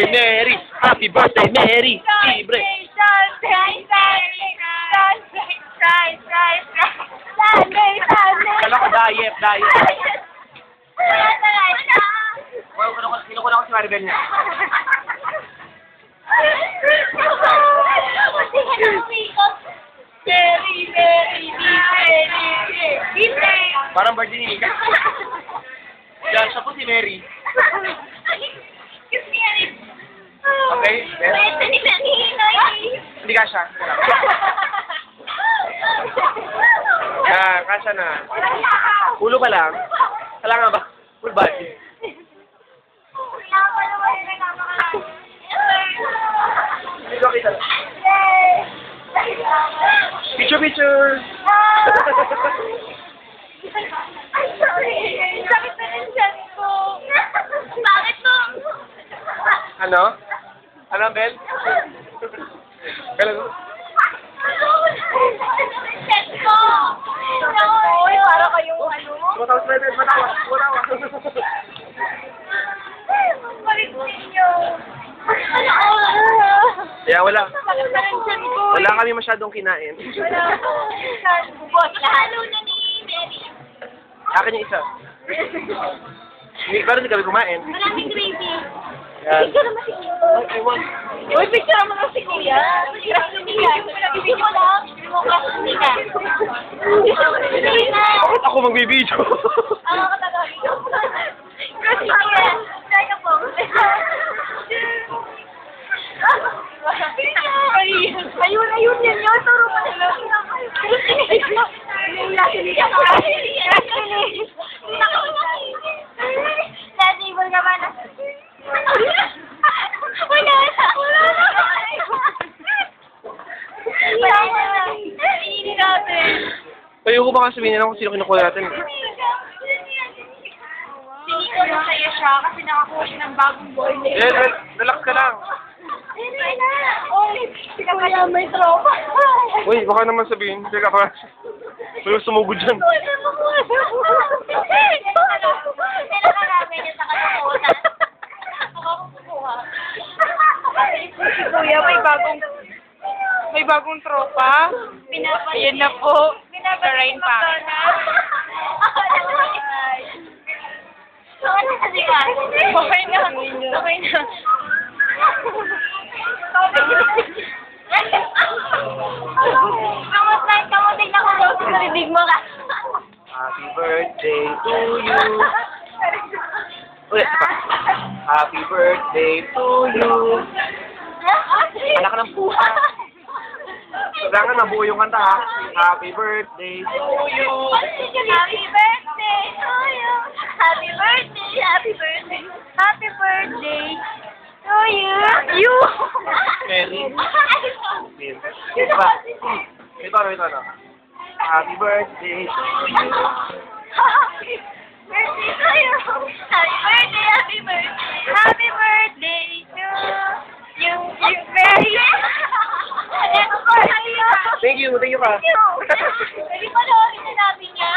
birthday, Mary! Happy birthday, Mary! Libre! Kala ko diet. Kinukuha ko si Maribel niya. Parang birthday ni Mika. Yan, siya po si Mary. Okay, yes. Hindi ka siya. Yan, kasya na. Ulo ka lang. Kailangan ba? Full body. Hindi ko kita. Picture! Ay, sorry. Sakit na rin siyan ko. Bakit mo? Ano? Ano, Bel? Kailan ko? Siyan ko. Uy, para kayong ano? Matawa. Balik ninyo. Kaya wala. Sakit na rin siyan ko. Wala kami masyadong kinain. Wala ko. Bubot. Lalo na ni Mary. Akin yung isa. Pero hindi kami kumain. Maraming gravy. Yan. Picture naman si Kuya. Uy, picture naman lang si Kuya. Video ko lang. Mukha si Nika. Bakit ako magbibideo? Ako katagawin ko. Kasi Kuya. Kaya po. Ayun yan yun. Turo mo na lang. Na-table ka ba na? Wala na. Hindi natin. Ayoko baka sabihin nila kung sino kinukuha natin. Hindi ko na kaya siya kasi nakakuha siya ng bagong boylet. Relax ka lang. Uy, kaya may tropa. Uy, baka naman sabihin. Teka ka. May sumugod dyan. Namin niya sa katotohanan. Ako kukuha. Si Kuya may bagong tropa. Ayan na po. Karain pa. Okay na. Kamutin na ko daw sa narinig mo ka. Happy birthday to you. Ulit pa. Happy birthday to you. Anak ka ng puha. Kailangan mabuo yung kanta ha. Happy birthday to you. Happy birthday to you. Happy birthday. Happy birthday. Happy birthday to you. You. Mary. Ito ba? Ito. Happy birthday to you. Happy birthday to you. Happy birthday. Happy birthday. Happy birthday to you. Very. Thank you ka. Hindi pa na sinabi niya.